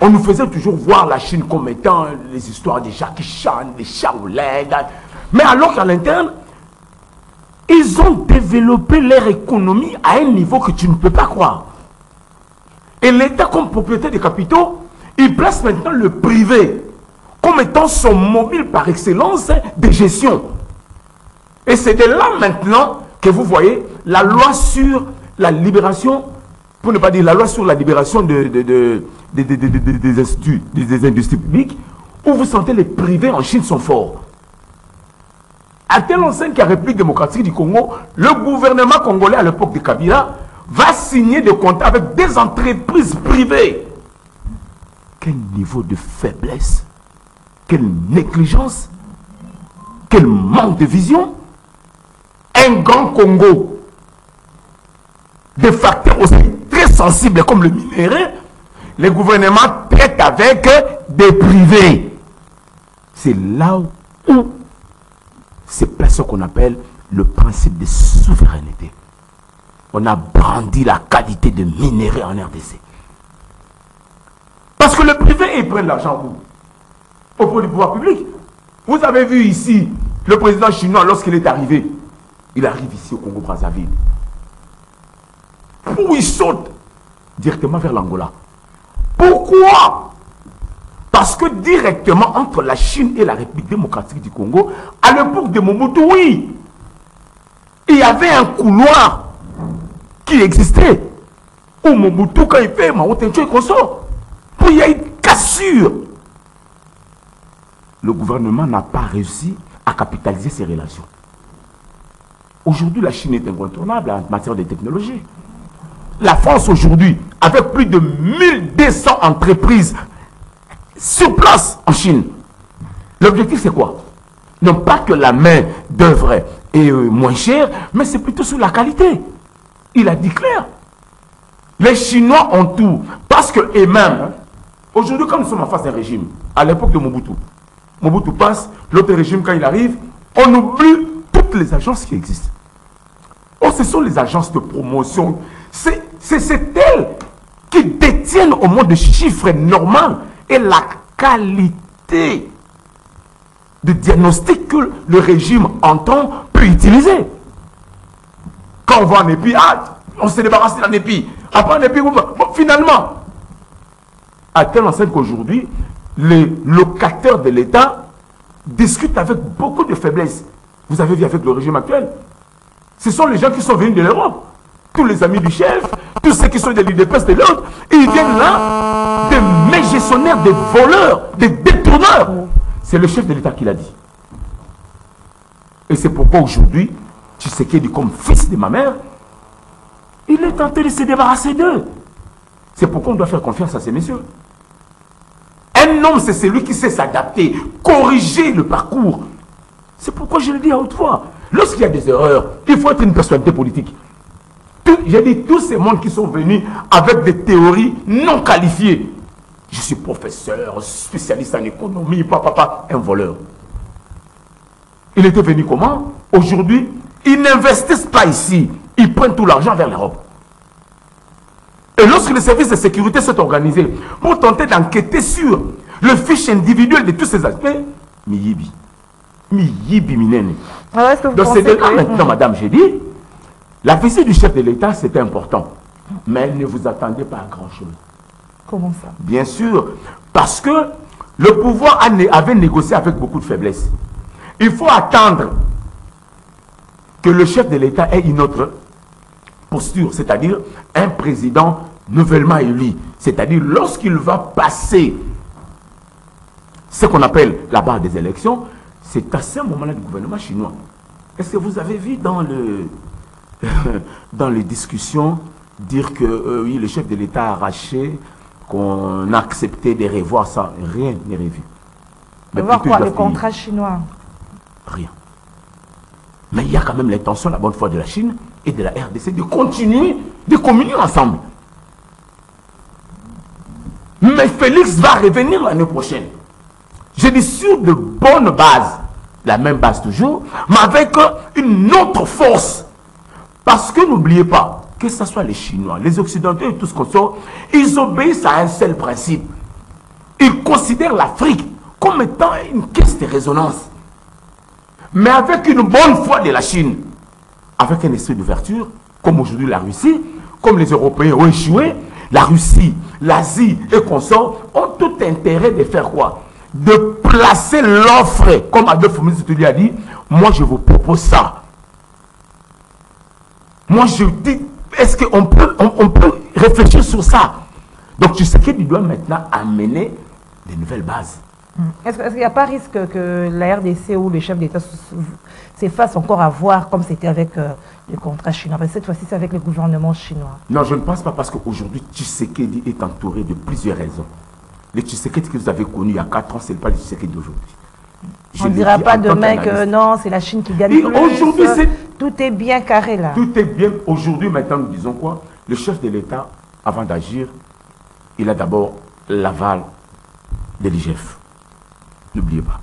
On nous faisait toujours voir la Chine comme étant les histoires de Jackie Chan, des Shaolin. Mais alors qu'à l'interne, ils ont développé leur économie à un niveau que tu ne peux pas croire. Et l'État, comme propriétaire des capitaux, il place maintenant le privé comme étant son mobile par excellence de gestion. Et c'est de là maintenant que vous voyez la loi sur la libération, pour ne pas dire la loi sur la libération des industries publiques, où vous sentez les privés en Chine sont forts. À telle enseigne qu'à République démocratique du Congo, le gouvernement congolais à l'époque de Kabila va signer des contrats avec des entreprises privées. Quel niveau de faiblesse, quelle négligence, quel manque de vision. Un grand Congo, des facteurs aussi très sensibles comme le minerai, le gouvernement traite avec des privés. C'est là où se place ce qu'on appelle le principe de souveraineté. On a brandi la qualité de minerai en RDC. Parce que le privé, il prend l'argent où? Auprès du pouvoir public. Vous avez vu ici, le président chinois, lorsqu'il est arrivé, il arrive ici au Congo-Brazzaville. Où il saute directement vers l'Angola. Pourquoi? Parce que directement entre la Chine et la République démocratique du Congo, à l'époque de Mobutu, oui, il y avait un couloir qui existait. Où Mobutu, quand il fait Mao Tse-tung et consort, il y a une cassure. Le gouvernement n'a pas réussi à capitaliser ces relations. Aujourd'hui, la Chine est incontournable en matière de technologie. La France aujourd'hui, avec plus de 1200 entreprises sur place en Chine, l'objectif c'est quoi? Non pas que la main d'œuvre est moins chère, mais c'est plutôt sur la qualité. Il a dit clair. Les Chinois ont tout. Parce que eux-mêmes, aujourd'hui, quand nous sommes en face d'un régime, à l'époque de Mobutu, Mobutu passe, l'autre régime, quand il arrive, on oublie toutes les agences qui existent. Oh, ce sont les agences de promotion. C'est elles qui détiennent au moins de chiffres normaux et la qualité de diagnostic que le régime entend peut utiliser. Quand on va en épi, on s'est débarrassé d'un épi. Après un épi, bon, finalement, à telle enseigne qu'aujourd'hui, les locataires de l'État discutent avec beaucoup de faiblesse. Vous avez vu avec le régime actuel. Ce sont les gens qui sont venus de l'Europe. Tous les amis du chef, tous ceux qui sont de l'UDPS de l'autre, ils viennent là, des mégestionnaires, des voleurs, des détourneurs. C'est le chef de l'État qui l'a dit. Et c'est pourquoi aujourd'hui, Tshisekedi, comme fils de ma mère, il est tenté de se débarrasser d'eux. C'est pourquoi on doit faire confiance à ces messieurs. Un homme, c'est celui qui sait s'adapter, corriger le parcours. C'est pourquoi je le dis à haute voix. Lorsqu'il y a des erreurs, il faut être une personnalité politique. J'ai dit, tous ces mondes qui sont venus avec des théories non qualifiées. Je suis professeur, spécialiste en économie, papa, un voleur. Il était venu comment? Aujourd'hui, ils n'investissent pas ici. Ils prennent tout l'argent vers l'Europe. Et lorsque les services de sécurité sont organisés pour tenter d'enquêter sur le fiche individuel de tous ces aspects, Miyibi. Miyibi Minene. Donc c'est de là maintenant, madame, j'ai dit, la visite du chef de l'État, c'était important. Mais ne vous attendez pas à grand-chose. Comment ça? Bien sûr, parce que le pouvoir avait négocié avec beaucoup de faiblesse. Il faut attendre que le chef de l'État ait une autre posture, c'est-à-dire un président nouvellement élu. C'est-à-dire lorsqu'il va passer ce qu'on appelle la barre des élections, c'est à ce moment-là du gouvernement chinois. Est-ce que vous avez vu dans les discussions dire que oui, le chef de l'État a arraché, qu'on a accepté de revoir ça? Rien n'est revu. Mais voir quoi, le contrat chinois? Rien. Mais il y a quand même l'intention, la bonne foi de la Chine et de la RDC de continuer de communier ensemble. Mais Félix va revenir l'année prochaine. Je dis sur de bonnes bases, la même base toujours, mais avec une autre force. Parce que n'oubliez pas, que ce soit les Chinois, les Occidentaux et tout ce qu'on sort, ils obéissent à un seul principe. Ils considèrent l'Afrique comme étant une caisse de résonance. Mais avec une bonne foi de la Chine, avec un esprit d'ouverture, comme aujourd'hui la Russie, comme les Européens ont échoué, la Russie, l'Asie et consorts ont tout intérêt de faire quoi? De placer l'offre, comme Adolphe Mussoutouli a dit, moi je vous propose ça. Moi je dis, est-ce qu'on peut, on peut réfléchir sur ça? Donc tu sais qu'il doit maintenant amener de nouvelles bases. Est-ce qu'il n'y a pas risque que la RDC ou le chef d'État s'efface encore à voir comme c'était avec le contrat chinois? Parce que cette fois-ci, c'est avec le gouvernement chinois. Non, je ne pense pas, parce qu'aujourd'hui, Tshisekedi est entouré de plusieurs raisons. Le Tshisekedi que vous avez connu il y a 4 ans, ce n'est pas le Tshisekedi d'aujourd'hui. On ne dira pas demain que non, c'est la Chine qui gagne plus. Aujourd'hui, tout est bien carré là. Tout est bien. Aujourd'hui, maintenant, nous disons quoi? Le chef de l'État, avant d'agir, il a d'abord l'aval de l'IGF. N'oubliez pas.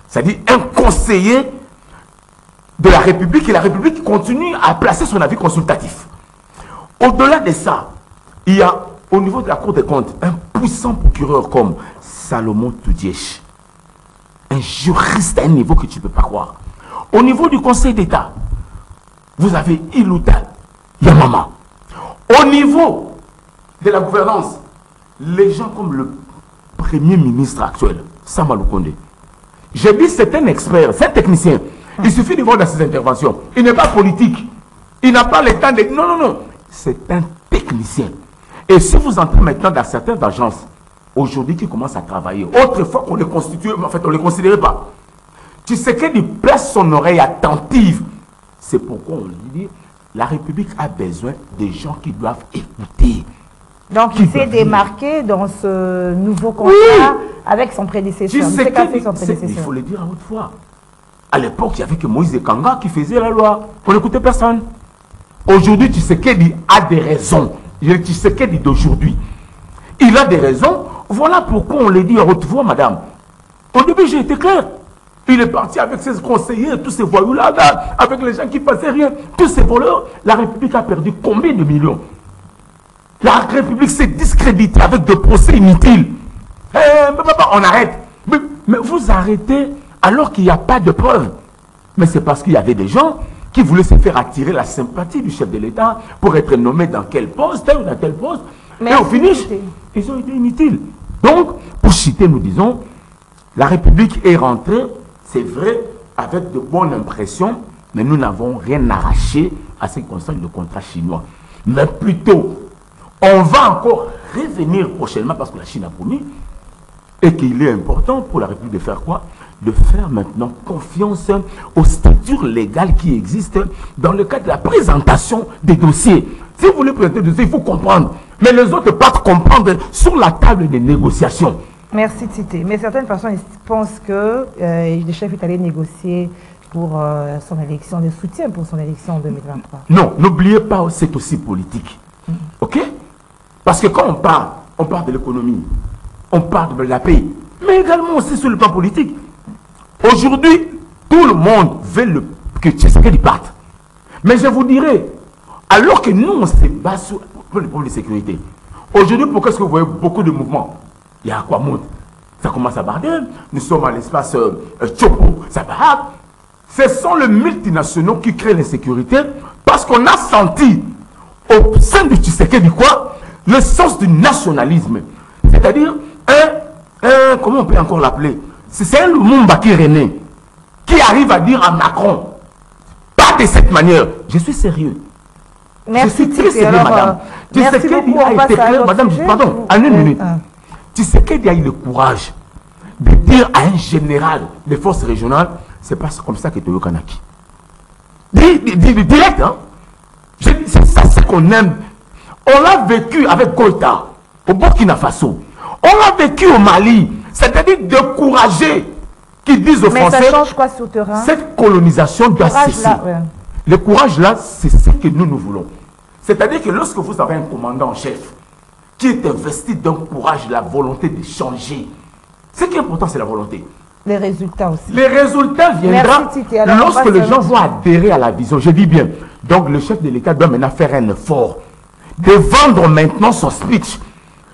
C'est-à-dire un conseiller de la République, et la République continue à placer son avis consultatif. Au-delà de ça, il y a au niveau de la Cour des comptes un puissant procureur comme Salomon Toudièche. Un juriste à un niveau que tu ne peux pas croire. Au niveau du Conseil d'État, vous avez Iluta Yamama. Au niveau de la gouvernance, les gens comme le Premier ministre actuel, Sama Lukonde. J'ai dit c'est un expert, c'est un technicien. Il suffit de voir dans ses interventions. Il n'est pas politique. Il n'a pas le temps de... Non, non, non. C'est un technicien. Et si vous entrez maintenant dans certaines agences, aujourd'hui qui commencent à travailler, autrefois qu'on les constituait, en fait on ne les considérait pas. Tu sais qu'il place son oreille attentive. C'est pourquoi on lui dit, la République a besoin des gens qui doivent écouter. Donc il s'est démarqué dans ce nouveau contrat avec son prédécesseur. Il faut le dire à haute voix. À l'époque, il n'y avait que Moïse Kanga qui faisait la loi. On n'écoutait personne. Aujourd'hui, Tshisekedi a des raisons. Tshisekedi d'aujourd'hui, il a des raisons. Voilà pourquoi on le dit à haute voix, madame. Au début, j'ai été clair. Il est parti avec ses conseillers, tous ces voyous-là, avec les gens qui ne passaient rien, tous ces voleurs. La République a perdu combien de millions? La République s'est discréditée avec des procès inutiles. On arrête. Mais vous arrêtez alors qu'il n'y a pas de preuves. Mais c'est parce qu'il y avait des gens qui voulaient se faire attirer la sympathie du chef de l'État pour être nommé dans quel poste, tel ou dans tel poste. Mais et au finish, ils ont été inutiles. Donc, pour citer, nous disons, la République est rentrée, c'est vrai, avec de bonnes impressions, mais nous n'avons rien arraché à ce qui concerne le contrat chinois. Mais plutôt, on va encore revenir prochainement, parce que la Chine a promis, et qu'il est important pour la République de faire quoi? De faire maintenant confiance aux structures légales qui existent dans le cadre de la présentation des dossiers. Si vous voulez présenter le dossier, il faut comprendre. Mais les autres partent comprendre sur la table des négociations. Merci Tité. Mais certaines personnes pensent que le chef est allé négocier pour son élection, de soutien pour son élection en 2023. Non, n'oubliez pas, c'est aussi politique. OK? Parce que quand on parle de l'économie, on parle de la paix, mais également aussi sur le plan politique. Aujourd'hui, tout le monde veut que Tshisekedi parte. Mais je vous dirais, alors que nous, on se bat pour les problèmes de sécurité. Aujourd'hui, pourquoi est-ce que vous voyez beaucoup de mouvements? Il y a quoi monde? Ça commence à barder. Nous sommes à l'espace Chopo, ça barde. Ce sont les multinationaux qui créent l'insécurité parce qu'on a senti au sein de Tshisekedi quoi? Le sens du nationalisme. C'est-à-dire, comment on peut encore l'appeler? C'est un Lumumba qui est rené, qui arrive à dire à Macron, pas de cette manière, je suis sérieux. Merci, je suis très sérieux, madame. Tshisekedi a été clair, madame, pardon, en une minute. Tshisekedi a eu le courage de dire à un général des forces régionales, c'est pas comme ça que tu es au Kanaki. Direct, hein? C'est ça ce qu'on aime. On l'a vécu avec Goïta, au Burkina Faso. On l'a vécu au Mali. C'est-à-dire décourager, qui disent aux Français, mais ça change quoi sur le terrain? Cette colonisation doit cesser. Le courage là, c'est ce que nous voulons. C'est-à-dire que lorsque vous avez un commandant en chef qui est investi d'un courage, de la volonté de changer, ce qui est important, c'est la volonté. Les résultats aussi. Les résultats viendront lorsque les gens vont adhérer à la vision. Je dis bien. Donc le chef de l'État doit maintenant faire un effort de vendre maintenant son speech.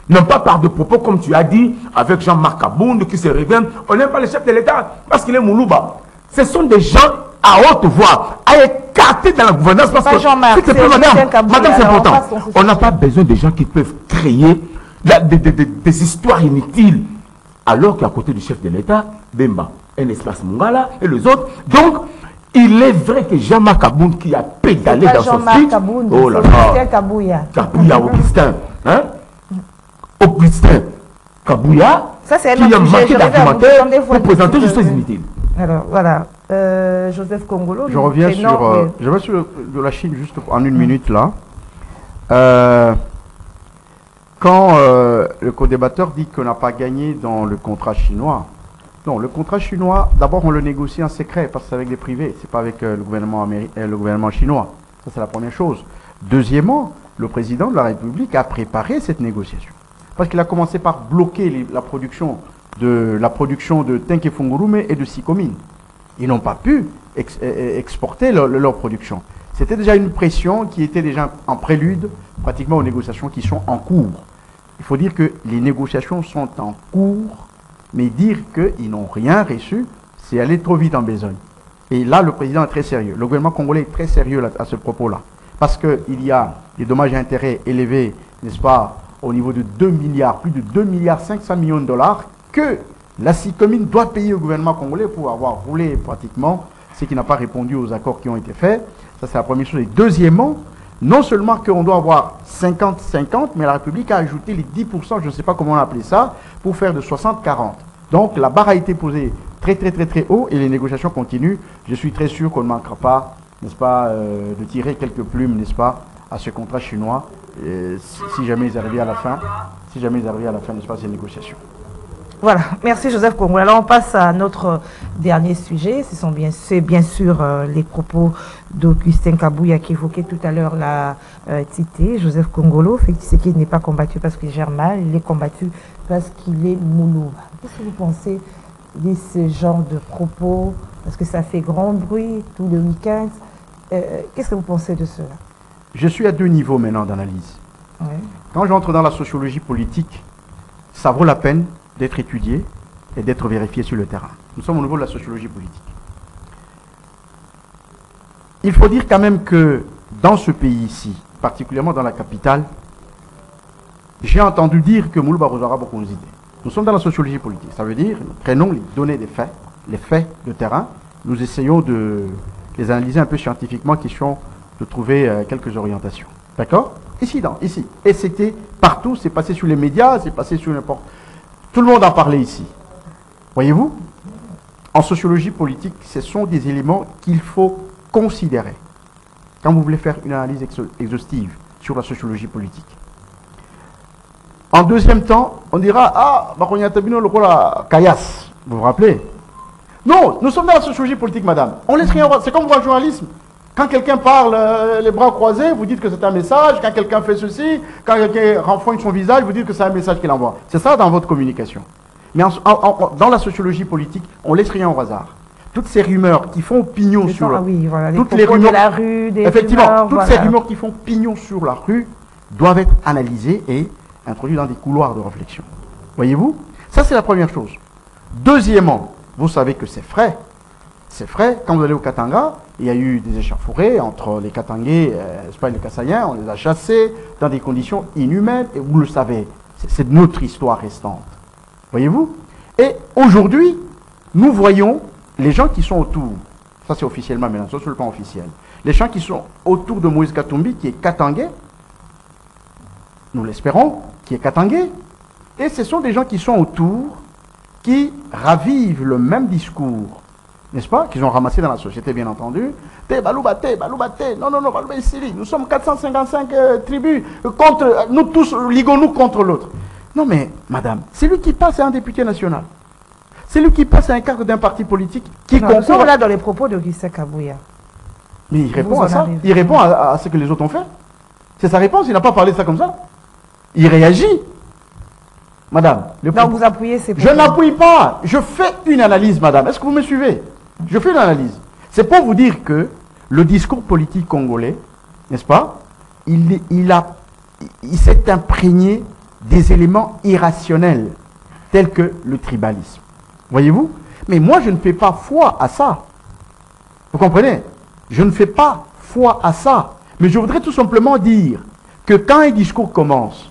Non pas par de propos comme tu as dit avec Jean-Marc Kabound qui se révèle. On n'aime pas le chef de l'État parce qu'il est Moulouba. Ce sont des gens à haute voix, à écarter dans la gouvernance parce que madame, c'est important. On n'a pas besoin de gens qui peuvent créer des histoires inutiles. Alors qu'à côté du chef de l'État, Bemba, un espace Mungala et les autres. Donc, il est vrai que Jean-Marc Kabound qui a pédalé dans son speech. Oh là là. Kabouya, Augustin. Hein? Augustin Kabouya, qui a manqué d'argumentaire pour présenter juste les inutiles. Alors, voilà. Joseph Kongolo. Je reviens sur la Chine juste en une minute là. Quand le co-débatteur dit qu'on n'a pas gagné dans le contrat chinois, non, le contrat chinois, d'abord on le négocie en secret parce que c'est avec les privés, c'est pas avec le gouvernement chinois. Ça c'est la première chose. Deuxièmement, le président de la République a préparé cette négociation parce qu'il a commencé par bloquer la production de Tenke-Fungurume et de Sikomine. Ils n'ont pas pu exporter leur production. C'était déjà une pression qui était déjà en prélude pratiquement aux négociations qui sont en cours. Il faut dire que les négociations sont en cours, mais dire qu'ils n'ont rien reçu, c'est aller trop vite en besogne. Et là, le président est très sérieux. Le gouvernement congolais est très sérieux à ce propos-là. Parce qu'il y a des dommages et intérêts élevés, n'est-ce pas, au niveau de 2 milliards, plus de 2 milliards 500 millions de dollars, que la Sikomine doit payer au gouvernement congolais pour avoir roulé pratiquement ce qui n'a pas répondu aux accords qui ont été faits. Ça, c'est la première chose. Et deuxièmement, non seulement qu'on doit avoir 50-50, mais la République a ajouté les 10%, je ne sais pas comment on a appelé ça, pour faire de 60-40. Donc la barre a été posée très haut et les négociations continuent. Je suis très sûr qu'on ne manquera pas, n'est-ce pas, de tirer quelques plumes, n'est-ce pas, à ce contrat chinois, si jamais ils arrivaient à la fin, n'est-ce pas, ces négociations. Voilà, merci Joseph Kongolo. Alors on passe à notre dernier sujet. C'est bien sûr les propos d'Augustin Kabouya qui évoquait tout à l'heure la Tité. Joseph Kongolo, c'est qu'il n'est pas combattu parce qu'il gère mal, il est combattu parce qu'il est Moulouba. Qu'est-ce que vous pensez de ce genre de propos? Parce que ça fait grand bruit tout le week-end. Qu'est-ce que vous pensez de cela? Je suis à deux niveaux maintenant d'analyse. Ouais. Quand j'entre dans la sociologie politique, ça vaut la peine d'être étudié et d'être vérifié sur le terrain. Nous sommes au niveau de la sociologie politique. Il faut dire quand même que dans ce pays ici, particulièrement dans la capitale, j'ai entendu dire que Moulouba Rozara beaucoup nous idées. Nous sommes dans la sociologie politique. Ça veut dire, nous prenons les données des faits, les faits de terrain, nous essayons de les analyser un peu scientifiquement, question de trouver quelques orientations. D'accord? Ici. Et c'était partout, c'est passé sur les médias, c'est passé sur n'importe... Tout le monde en parlait ici. Voyez-vous? En sociologie politique, ce sont des éléments qu'il faut considérer. Quand vous voulez faire une analyse exhaustive sur la sociologie politique. En deuxième temps, on dira, ah, Bakonyatabino Lokola Kayas, vous vous rappelez? Non, nous sommes dans la sociologie politique, madame. On laisse rien voir, c'est comme le journalisme. Quand quelqu'un parle les bras croisés, vous dites que c'est un message. Quand quelqu'un fait ceci, quand quelqu'un renfrogne son visage, vous dites que c'est un message qu'il envoie. C'est ça dans votre communication. Mais dans la sociologie politique, on laisse rien au hasard. Toutes ces rumeurs qui font pignon sur la oui, voilà, toutes les rumeurs de la rue, des effectivement, rumeurs, toutes ces rumeurs qui font pignon sur la rue doivent être analysées et introduites dans des couloirs de réflexion. Voyez-vous? Ça, c'est la première chose. Deuxièmement, vous savez que c'est frais. C'est frais. Quand vous allez au Katanga, il y a eu des échauffourées entre les Katangais et les Kassaïens. On les a chassés dans des conditions inhumaines. Et vous le savez, c'est notre histoire restante. Voyez-vous? Et aujourd'hui, nous voyons les gens qui sont autour. Ça, c'est officiellement maintenant, ça, sur le plan officiel. Les gens qui sont autour de Moïse Katumbi, qui est Katangais, nous l'espérons, qui est Katangais. Et ce sont des gens qui sont autour, qui ravivent le même discours, n'est-ce pas, qu'ils ont ramassé dans la société, bien entendu. Baloubate, non, nous sommes 455 tribus, nous tous, ligons-nous contre l'autre. Non mais, madame, c'est lui qui passe à un député national. C'est lui qui passe à un cadre d'un parti politique qui concourt. Nous sommes là dans les propos de Guissé Kabouya. Mais il répond à ça, il répond à ce que les autres ont fait. C'est sa réponse, il n'a pas parlé de ça comme ça. Il réagit. Madame, donc vous appuyez ces propos. Je n'appuie pas, je fais une analyse, madame. Est-ce que vous me suivez? Je fais une analyse. C'est pour vous dire que le discours politique congolais, n'est-ce pas, il s'est imprégné des éléments irrationnels, tels que le tribalisme. Voyez-vous? Mais moi, je ne fais pas foi à ça. Vous comprenez? Je ne fais pas foi à ça. Mais je voudrais tout simplement dire que quand un discours commence,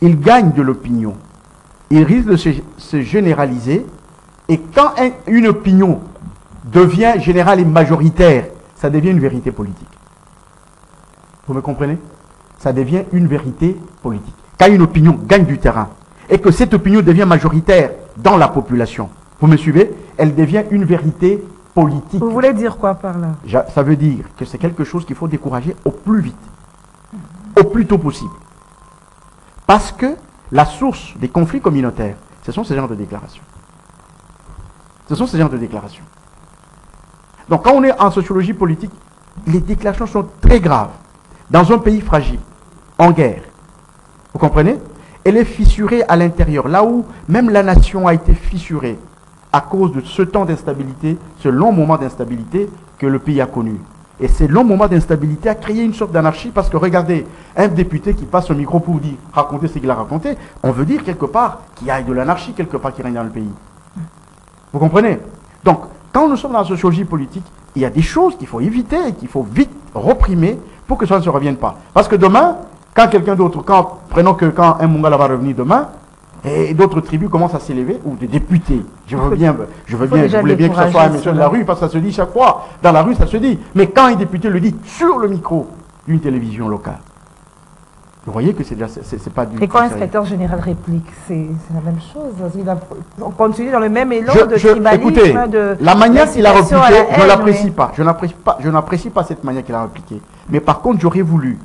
il gagne de l'opinion. Il risque de se généraliser. Et quand une opinion devient générale et majoritaire, ça devient une vérité politique. Vous me comprenez? Ça devient une vérité politique. Quand une opinion gagne du terrain et que cette opinion devient majoritaire dans la population, vous me suivez? Elle devient une vérité politique. Vous voulez dire quoi par là? Ça veut dire que c'est quelque chose qu'il faut décourager au plus vite, au plus tôt possible. Parce que la source des conflits communautaires, ce sont ces genres de déclarations. Ce sont ces genres de déclarations. Donc quand on est en sociologie politique, les déclarations sont très graves. Dans un pays fragile, en guerre, vous comprenez? Elle est fissurée à l'intérieur, là où même la nation a été fissurée à cause de ce temps d'instabilité, ce long moment d'instabilité que le pays a connu. Et ce long moment d'instabilité a créé une sorte d'anarchie parce que regardez, un député qui passe au micro pour dire, raconter ce qu'il a raconté, on veut dire quelque part qu'il y a de l'anarchie quelque part qui règne dans le pays. Vous comprenez? Donc, quand nous sommes dans la sociologie politique, il y a des choses qu'il faut éviter et qu'il faut vite reprimer pour que ça ne se revienne pas. Parce que demain, quand quelqu'un d'autre, quand un Mongala va revenir demain, et d'autres tribus commencent à s'élever, ou des députés, je voulais bien que ça soit un monsieur de la rue, parce que ça se dit chaque fois, dans la rue ça se dit, mais quand un député le dit sur le micro d'une télévision locale, vous voyez que c'est pas du tout. Et quand un secrétaire général réplique, c'est la même chose. On continue dans le même élan de tribalisme. Écoutez, la manière qu'il a répliqué, je ne l'apprécie pas. Je n'apprécie pas cette manière qu'il a répliqué. Mais par contre, j'aurais voulu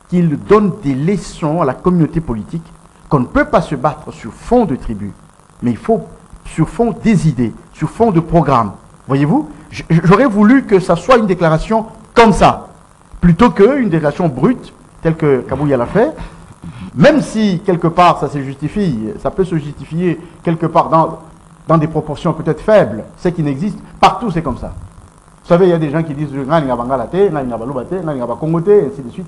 qu'il donne des leçons à la communauté politique qu'on ne peut pas se battre sur fond de tribu, mais il faut sur fond des idées, sur fond de programme. Voyez-vous? J'aurais voulu que ça soit une déclaration comme ça, plutôt qu'une déclaration brute, telle que Kabouya l'a fait, même si quelque part ça se justifie, ça peut se justifier quelque part dans des proportions peut-être faibles, ce qui n'existe, partout c'est comme ça. Vous savez, il y a des gens qui disent ainsi de suite.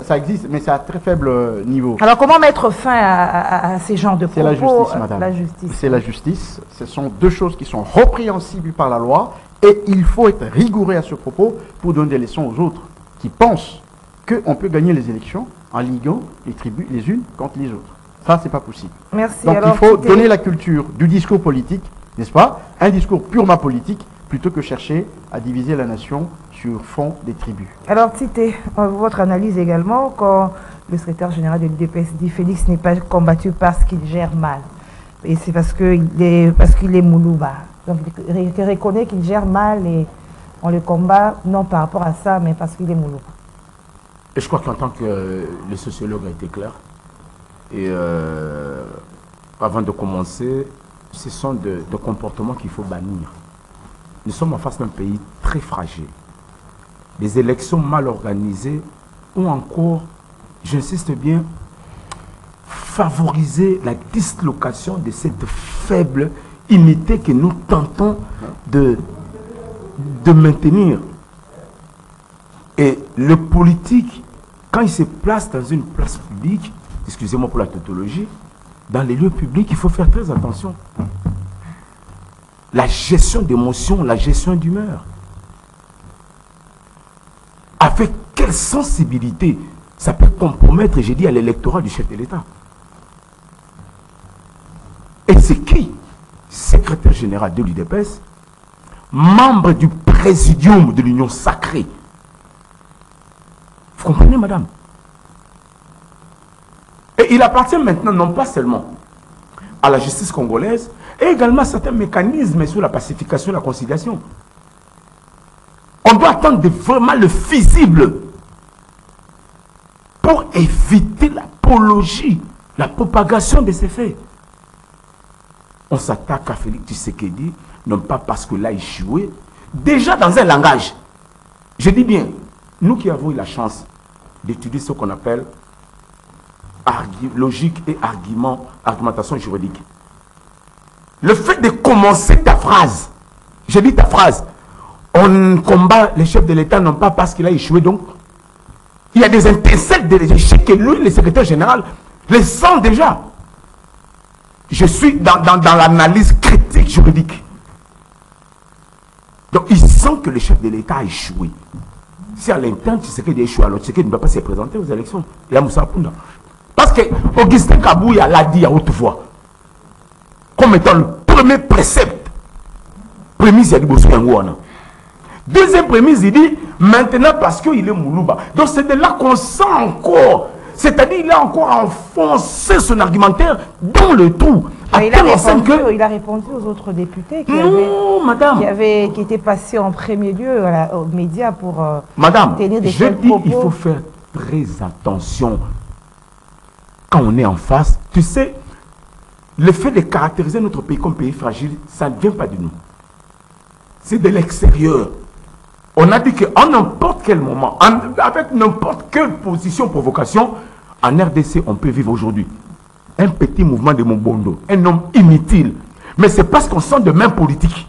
Ça existe, mais c'est à très faible niveau. Alors comment mettre fin à ces genres de propos? C'est la justice, madame. La justice. C'est la justice. Ce sont deux choses qui sont répréhensibles par la loi et il faut être rigoureux à ce propos pour donner des leçons aux autres qui pensent qu'on peut gagner les élections en liguant les tribus les unes contre les autres. Ça, c'est pas possible. Merci. Donc il faut donner la culture du discours politique, n'est-ce pas? Un discours purement politique, plutôt que chercher à diviser la nation sur fond des tribus. Alors, citez votre analyse également quand le secrétaire général de l'UDPS dit Félix n'est pas combattu parce qu'il gère mal. Et c'est parce qu'il est Moulouba. Donc, il reconnaît qu'il gère mal et on le combat non par rapport à ça, mais parce qu'il est Moulouba. Et je crois qu'en tant que le sociologue a été clair. Et avant de commencer, ce sont de comportements qu'il faut bannir. Nous sommes en face d'un pays très fragile. Des élections mal organisées ou encore, j'insiste bien, favoriser la dislocation de cette faible unité que nous tentons de maintenir. Et le politique, quand il se place dans une place publique, excusez-moi pour la tautologie, dans les lieux publics, il faut faire très attention. La gestion d'émotions, la gestion d'humeur. Avec quelle sensibilité ça peut compromettre, j'ai dit, à l'électorat du chef de l'État. Et c'est qui, secrétaire général de l'UDPS, membre du présidium de l'Union sacrée. Vous comprenez, madame? Et il appartient maintenant non pas seulement à la justice congolaise, et également à certains mécanismes sur la pacification et la conciliation. On doit attendre vraiment le visible pour éviter l'apologie, la propagation de ces faits. On s'attaque à Félix Tshisekedi, non pas parce que là il jouait, déjà dans un langage. Je dis bien, nous qui avons eu la chance d'étudier ce qu'on appelle logique et argumentation juridique. Le fait de commencer ta phrase, j'ai dit ta phrase, on combat les chefs de l'État non pas parce qu'il a échoué, donc il y a des étincelles de l'échec que lui, le secrétaire général, les sent déjà. Je suis dans l'analyse critique juridique. Donc il sent que le chef de l'État a échoué. Si à l'interne, tu sais qu'il a échoué, alors tu sais qu'il ne doit pas se présenter aux élections. Il y a Moussa Pounda. Parce que Augustin Kabouya l'a dit à haute voix, comme étant le premier précepte. Prémisse, il a dit Bosouangouana. Deuxième prémisse, il dit maintenant parce qu'il est Moulouba. Donc c'est de là qu'on sent encore. C'est-à-dire qu'il a encore enfoncé son argumentaire dans le trou. Il a répondu aux autres députés qui étaient passés en premier lieu aux médias pour tenir des propos. Il faut faire très attention quand on est en face. Tu sais, le fait de caractériser notre pays comme pays fragile, ça ne vient pas de nous. C'est de l'extérieur. On a dit qu'en n'importe quel moment, avec n'importe quelle position, provocation, en RDC, on peut vivre aujourd'hui un petit mouvement de Mobondo, un homme inutile. Mais c'est parce qu'on sent de main politique.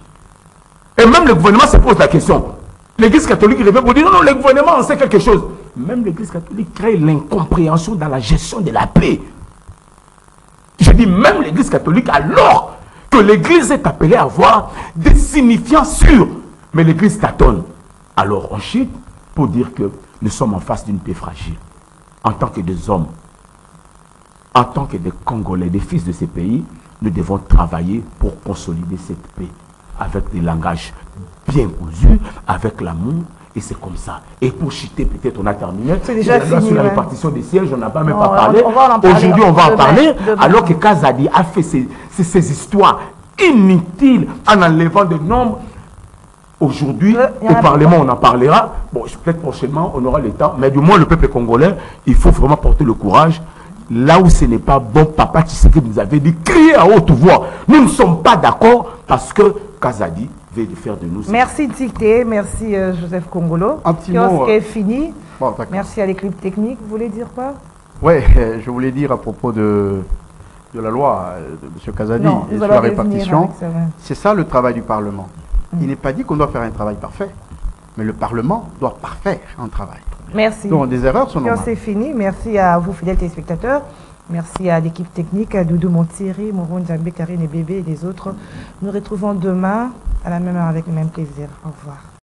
Et même le gouvernement se pose la question. L'Église catholique revient pour dire non, le gouvernement en sait quelque chose. Même l'Église catholique crée l'incompréhension dans la gestion de la paix. Je dis même l'Église catholique, alors que l'Église est appelée à avoir des signifiants sûrs. Mais l'Église tâtonne. Alors on chute pour dire que nous sommes en face d'une paix fragile. En tant que des hommes, en tant que des Congolais, des fils de ces pays, nous devons travailler pour consolider cette paix avec des langages bien cousus, avec l'amour, et c'est comme ça. Et pour chuter, peut-être on a terminé. C'est déjà fini. Sur la répartition des sièges, on n'a pas même pas parlé. Aujourd'hui, on va en parler. Alors que Kazadi a fait ces histoires inutiles en enlevant des nombres. Aujourd'hui, au Parlement, on en parlera. Bon, peut-être prochainement, on aura le temps. Mais du moins, le peuple congolais, il faut vraiment porter le courage. Là où ce n'est pas bon, Papa Tshisekedi nous avait dit, crier à haute voix. Nous ne sommes pas d'accord parce que Kazadi veut faire de nous. Merci Dicté, merci Joseph Kongolo. Un petit mot. Est fini. Bon, merci à l'équipe technique. Vous voulez dire quoi? Oui, je voulais dire à propos de la loi de M. Kazadi et sur la répartition. C'est ça le travail du Parlement. Il n'est pas dit qu'on doit faire un travail parfait, mais le Parlement doit parfaire un travail. Merci. Donc des erreurs sont normales. C'est fini. Merci à vous, fidèles téléspectateurs. Merci à l'équipe technique, à Doudou Montiri, Moron Djambé, Karine et Bébé et les autres. Nous retrouvons demain à la même heure avec le même plaisir. Au revoir.